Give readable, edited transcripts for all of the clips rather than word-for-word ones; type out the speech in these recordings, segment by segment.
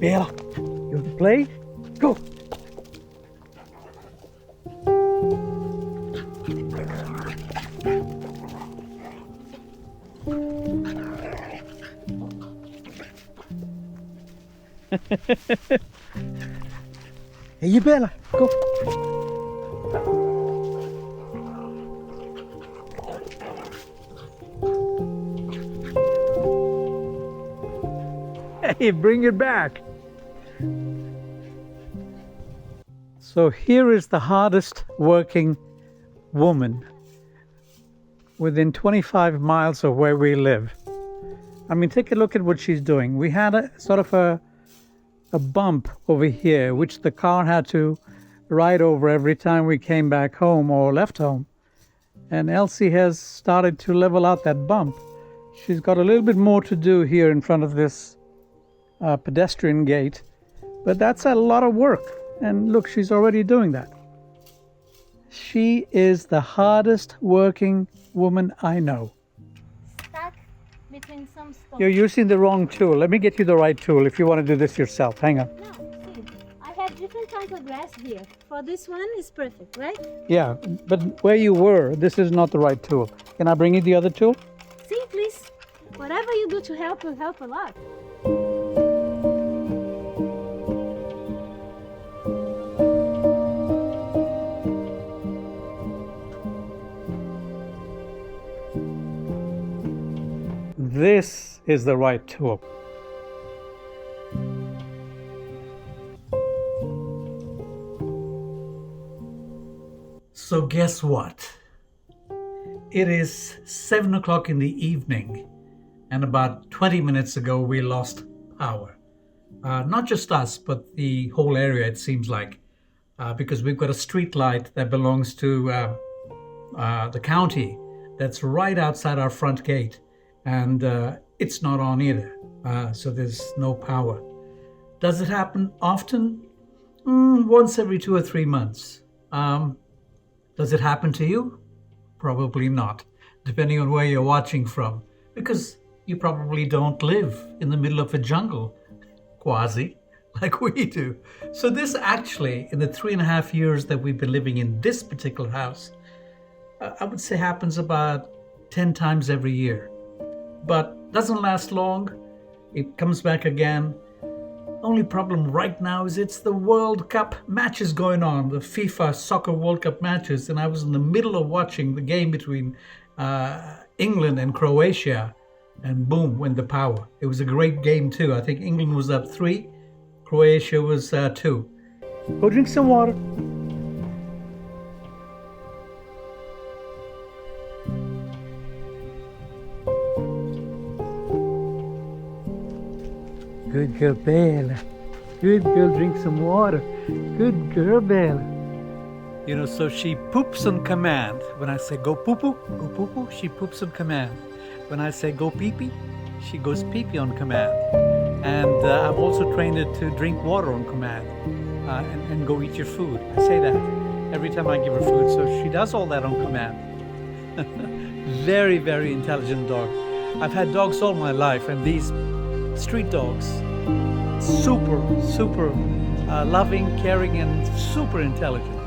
Bella, you want to play? Go. Hey, Bella, go. Hey, bring it back. So here is the hardest working woman within 25 miles of where we live. I mean, take a look at what she's doing. We had a sort of a bump over here, which the car had to ride over every time we came back home or left home. And Elci has started to level out that bump. She's got a little bit more to do here in front of this pedestrian gate, but that's a lot of work. And look, she's already doing that. She is the hardest working woman I know. Stuck between some stones. You're using the wrong tool. Let me get you the right tool if you want to do this yourself. Hang on. No, see, I have different kinds of grass here. For this one, it's perfect, right? Yeah, but where you were, this is not the right tool. Can I bring you the other tool? See, please. Whatever you do to help will help a lot. This is the right tool. So guess what? It is 7 o'clock in the evening, and about 20 minutes ago we lost power. Not just us, but the whole area, it seems like, because we've got a street light that belongs to the county that's right outside our front gate. And it's not on either, so there's no power. Does it happen often? Once every 2 or 3 months. Does it happen to you? Probably not, depending on where you're watching from, because you probably don't live in the middle of a jungle, quasi, like we do. So this actually, in the 3.5 years that we've been living in this particular house, I would say happens about 10 times every year. But doesn't last long. It comes back again. Only problem right now is it's the World Cup matches going on, the FIFA Soccer World Cup matches, and I was in the middle of watching the game between England and Croatia, and boom, went the power. It was a great game too. I think England was up 3, Croatia was 2. Go drink some water. Good girl, Bella. Good girl, drink some water. Good girl, Bella. You know, so she poops on command. When I say go poo-poo, she poops on command. When I say go pee-pee, she goes pee-pee on command. And I've also trained her to drink water on command and go eat your food. I say that every time I give her food. So she does all that on command. Very, very intelligent dog. I've had dogs all my life, and these street dogs, super loving, caring, and super intelligent.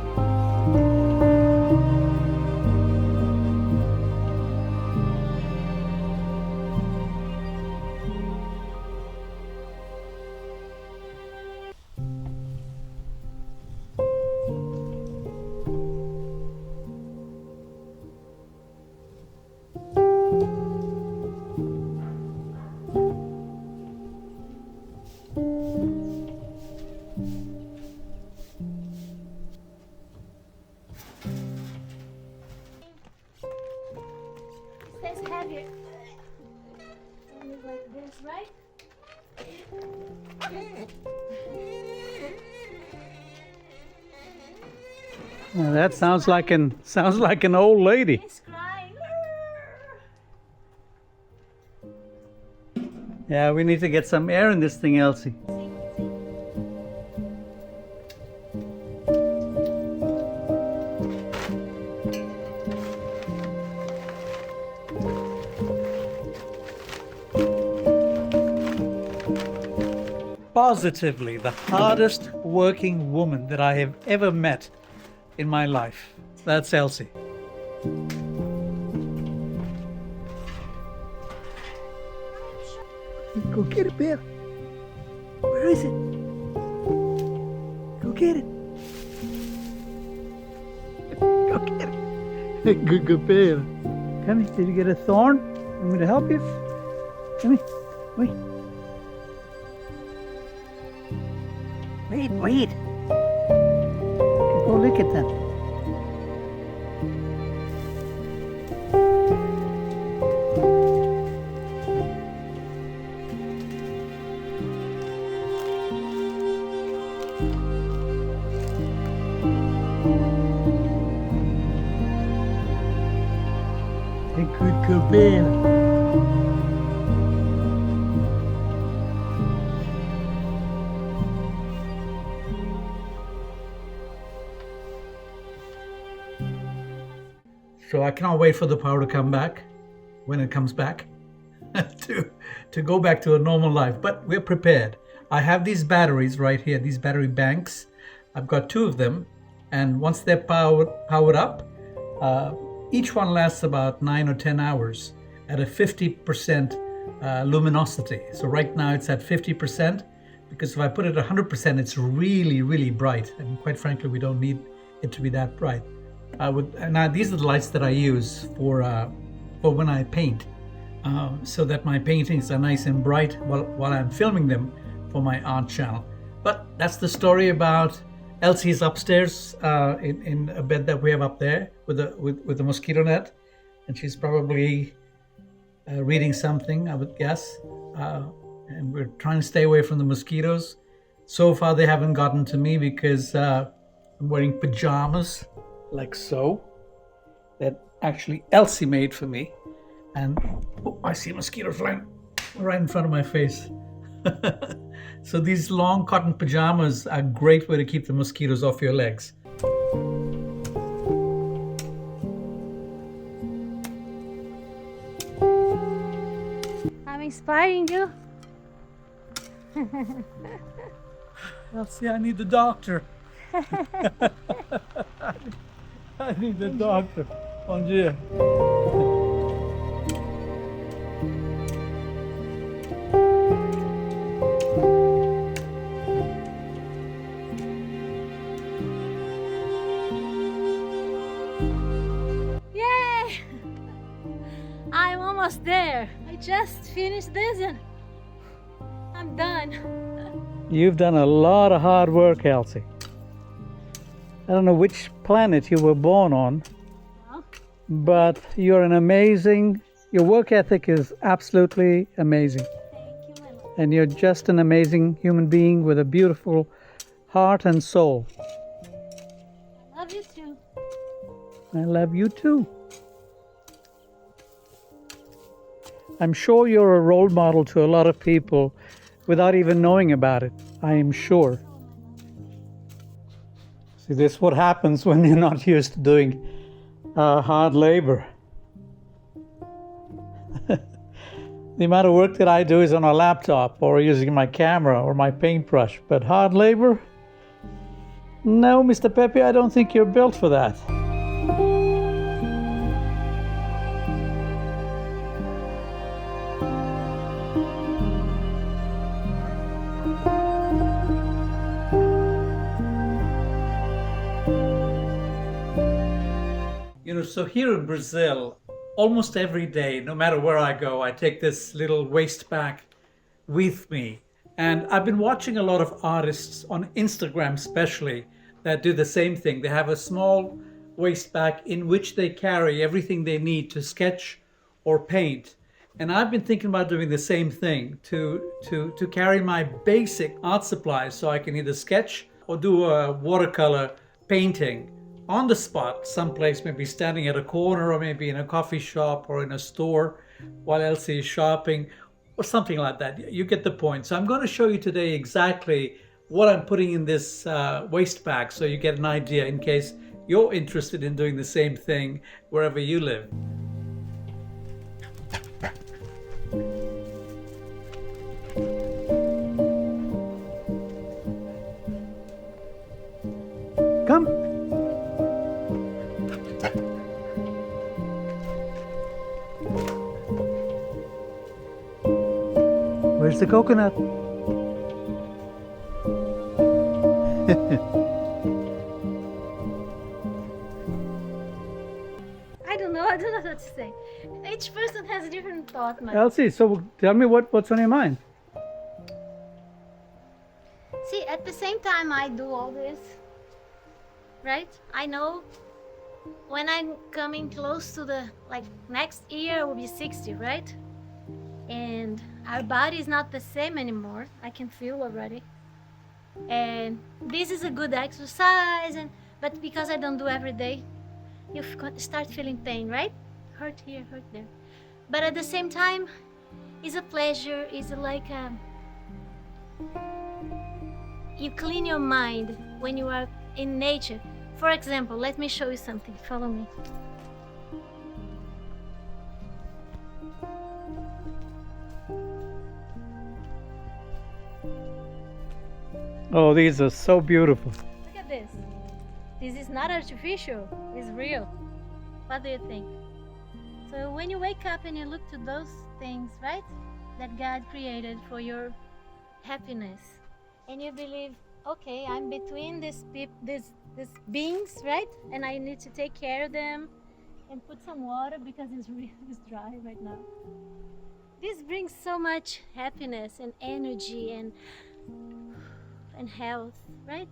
Stays heavier. Like this, right? Now that sounds like an old lady. It's crying. Yeah, we need to get some air in this thing, Elci. positively the hardest working woman that I have ever met in my life. That's Elci. Go get it, Bill. Where is it? Go get it. Go get it. Good Bill. Come here. Did you get a thorn? Want me to help you? Come here. Wait. Wait. Go lick it then. Good Bill. So I cannot wait for the power to come back, when it comes back, to go back to a normal life. But we're prepared. I have these batteries right here, these battery banks. I've got 2 of them, and once they're powered up, each one lasts about 9 or 10 hours at a 50% luminosity. So right now it's at 50%, because if I put it at 100%, it's really, really bright. And quite frankly, we don't need it to be that bright. Now these are the lights that I use for when I paint, so that my paintings are nice and bright while I'm filming them for my art channel. But that's the story about Elci's upstairs in a bed that we have up there with a mosquito net, and she's probably reading something, I would guess. And we're trying to stay away from the mosquitoes. So far, they haven't gotten to me because I'm wearing pajamas, like so, that actually Elci made for me. And oh, I see a mosquito flying right in front of my face. So these long cotton pajamas are a great way to keep the mosquitoes off your legs. I'm inspiring you. Elci, I need the doctor. I need the doctor. Bom dia. Yay! I'm almost there. I just finished this and I'm done. You've done a lot of hard work, Elci. I don't know which planet you were born on, but you're your work ethic is absolutely amazing. Thank you, my love. And you're just an amazing human being with a beautiful heart and soul. I love you too. I love you too. I'm sure you're a role model to a lot of people without even knowing about it. I am sure. See, this is what happens when you're not used to doing hard labor. The amount of work that I do is on a laptop or using my camera or my paintbrush. But hard labor? No, Mr. Pepi, I don't think you're built for that. So here in Brazil, almost every day, no matter where I go, I take this little waste bag with me. And I've been watching a lot of artists on Instagram especially that do the same thing. They have a small waste bag in which they carry everything they need to sketch or paint. And I've been thinking about doing the same thing, to carry my basic art supplies so I can either sketch or do a watercolor painting on the spot, someplace, maybe standing at a corner or maybe in a coffee shop or in a store while Elci is shopping or something like that. You get the point. So I'm going to show you today exactly what I'm putting in this waste bag so you get an idea in case you're interested in doing the same thing wherever you live. There's the coconut. I don't know what to say. Each person has a different thought, man. Elci, so tell me what's on your mind? See, at the same time I do all this, right? I know when I'm coming close to the, like, next year will be 60, right? And our body is not the same anymore. I can feel already. And this is a good exercise, but because I don't do every day, you start feeling pain, right? Hurt here, hurt there. But at the same time, it's a pleasure. It's like you clean your mind when you are in nature. For example, let me show you something. Follow me. Oh, these are so beautiful. Look at this. This is not artificial, it's real. What do you think? So when you wake up and you look to those things, right, that God created for your happiness, and you believe, okay, I'm between these beings, right, and I need to take care of them and put some water because it's dry right now. This brings so much happiness and energy and health, right?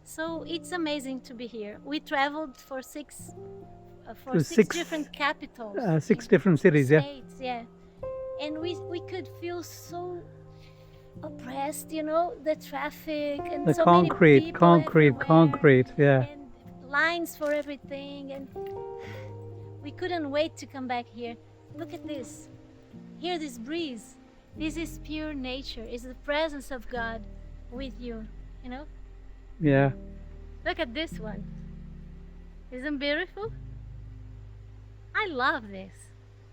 So it's amazing to be here. We traveled for six different capitals, 6 different cities, states, yeah. And we could feel so oppressed, you know, the traffic and The so concrete, many people everywhere, concrete, yeah. and lines for everything, and we couldn't wait to come back here. Look at this. Hear this breeze. This is pure nature. It's the presence of God with you, you know? Yeah. Look at this one. Isn't beautiful? I love this,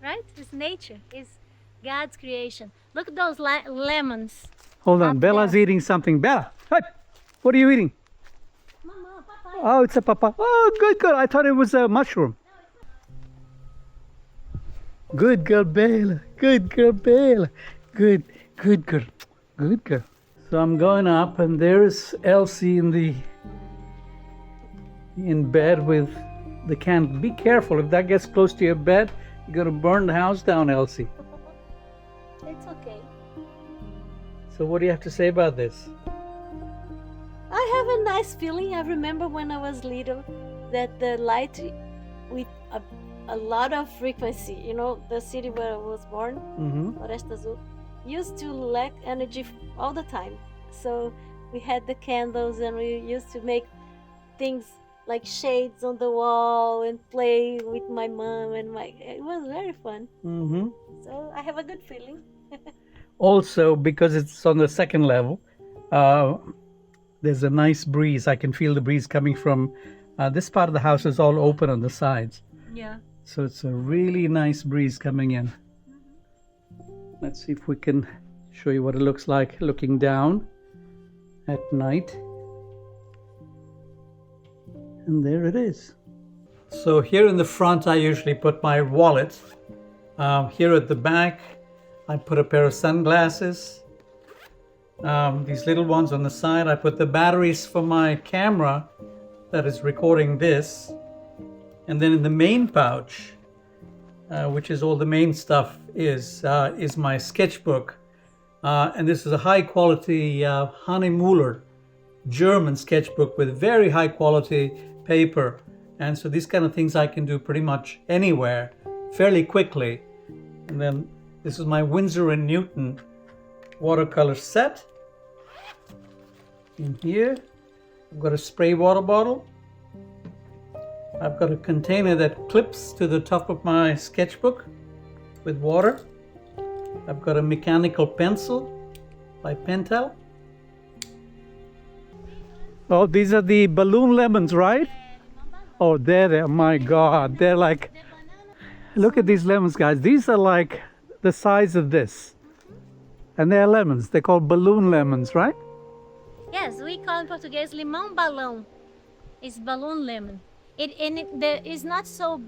right? It's nature. It's God's creation. Look at those lemons. Hold on, Up Bella's there. eating something. Bella, hey, what are you eating? Mama, papaya. Oh, it's a papaya. Oh, good, good. I thought it was a mushroom. Good girl, Bella. Good girl, Bella. Good girl. Good girl. So I'm going up, and there's Elci in bed with the candle. Be careful, if that gets close to your bed, you're gonna burn the house down, Elci. It's okay. So what do you have to say about this? I have a nice feeling. I remember when I was little that the light with a lot of frequency, you know, the city where I was born, Floresta Azul, used to lack energy all the time. So we had the candles, and we used to make things like shades on the wall and play with my mom and it was very fun. So I have a good feeling. Also, because it's on the second level, there's a nice breeze. I can feel the breeze coming from this part of the house is all open on the sides. Yeah. So it's a really nice breeze coming in. Let's see if we can show you what it looks like looking down at night. And there it is. So here in the front, I usually put my wallet. Here at the back, I put a pair of sunglasses. These little ones on the side, I put the batteries for my camera that is recording this. And then in the main pouch, which is all the main stuff, is my sketchbook. And this is a high quality Hannemuller German sketchbook with very high quality paper. And so these kind of things I can do pretty much anywhere fairly quickly. And then this is my Winsor & Newton watercolor set. In here, I've got a spray water bottle. I've got a container that clips to the top of my sketchbook with water. I've got a mechanical pencil by Pentel. Oh, these are the balloon lemons, right? Oh, there, my God. They're like, look at these lemons, guys. These are like the size of this. And they're lemons. They're called balloon lemons, right? Yes, we call in Portuguese limão balão. It's balloon lemon. It's not so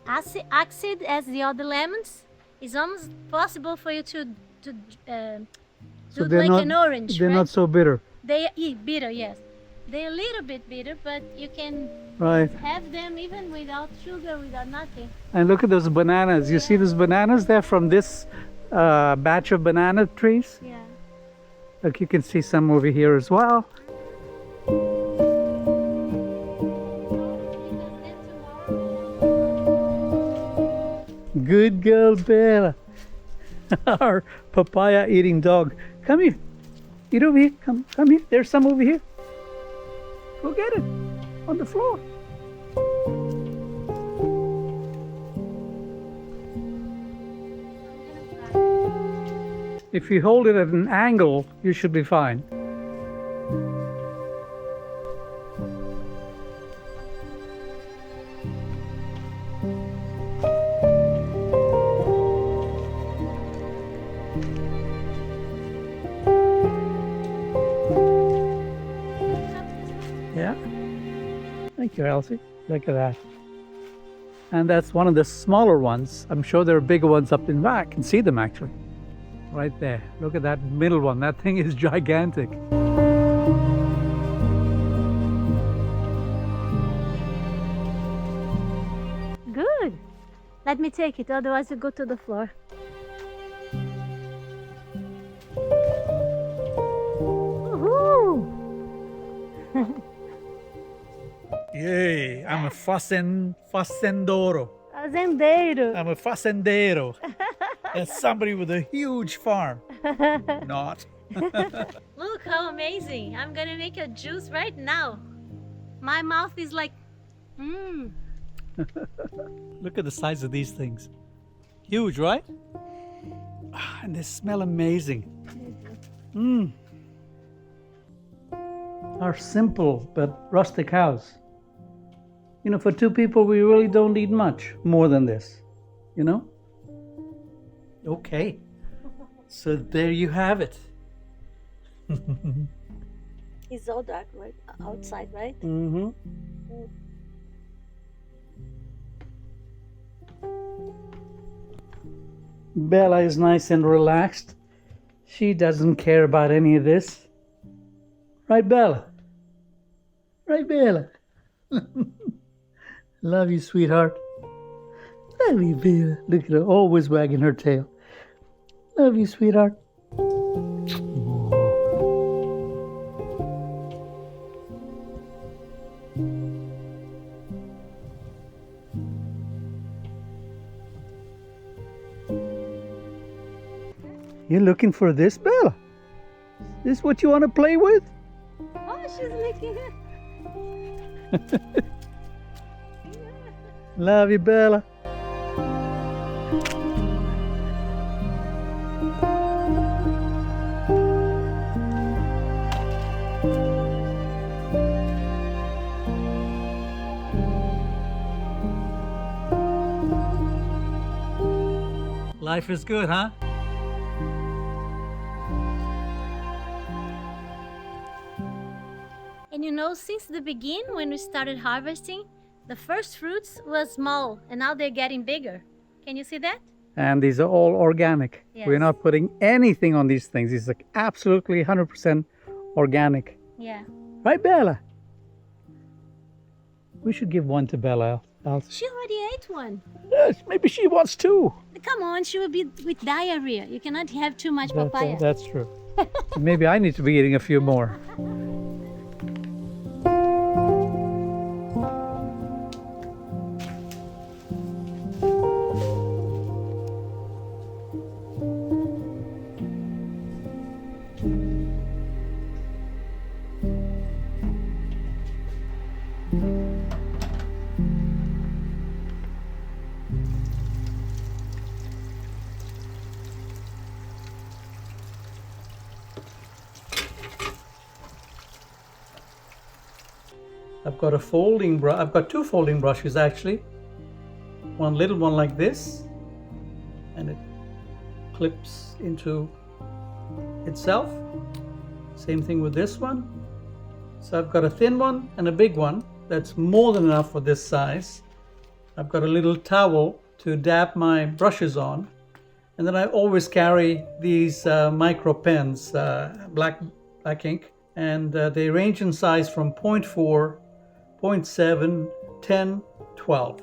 acid as the other lemons. It's almost possible for you to So do they're like not, an orange, they're right? not so bitter. They bitter, yes. They're a little bit bitter, but you can Right. have them even without sugar, without nothing. And look at those bananas. You see those bananas there from this batch of banana trees? Yeah. Look, you can see some over here as well. Good girl, Bella. Our papaya eating dog. Come here. Eat over here. Come here. There's some over here. Go get it. On the floor. If you hold it at an angle, you should be fine. Yeah. Thank you, Elci. Look at that. And that's one of the smaller ones. I'm sure there are bigger ones up in back. I can see them actually. Right there. Look at that middle one. That thing is gigantic. Good. Let me take it, otherwise you go to the floor. Woohoo! Yay, I'm a fazendoro. Fazendeiro. I'm a fazendero. That's somebody with a huge farm. Not. Look how amazing. I'm gonna make a juice right now. My mouth is like, Look at the size of these things. Huge, right? And they smell amazing. Our simple but rustic house. You know, for two people, we really don't need much more than this, you know? Okay. So there you have it. It's all dark right outside, right? Mm-hmm. Bella is nice and relaxed. She doesn't care about any of this. Right, Bella? Right, Bella? Love you, sweetheart. Love you, Bella. Look at her, always wagging her tail. Love you, sweetheart. You're looking for this, Bella? This what you want to play with? Oh, she's licking it. Love you, Bella. Life is good, huh? And you know, since the beginning, when we started harvesting, the first fruits was small, and now they're getting bigger. Can you see that? And these are all organic. Yes. We're not putting anything on these things. It's like absolutely 100% organic. Yeah. Right, Bella? We should give one to Bella. She already ate one. Yes, maybe she wants two. Come on, she will be with diarrhea. You cannot have too much papaya. That's true. Maybe I need to be eating a few more. I've got a folding brush. I've got two folding brushes actually. One little one like this, and it clips into itself. Same thing with this one. So I've got a thin one and a big one. That's more than enough for this size. I've got a little towel to dab my brushes on. And then I always carry these micro pens, black ink, and they range in size from 0.4, 0.7, 10, 12.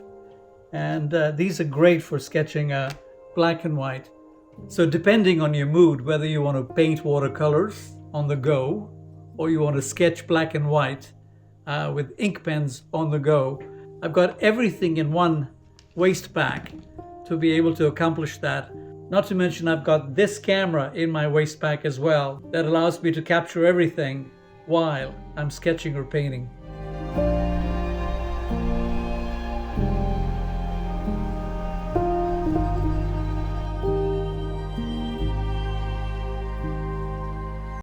And these are great for sketching black and white. So depending on your mood, whether you want to paint watercolors on the go or you want to sketch black and white with ink pens on the go, I've got everything in one waist bag to be able to accomplish that. Not to mention I've got this camera in my waist bag as well that allows me to capture everything while I'm sketching or painting.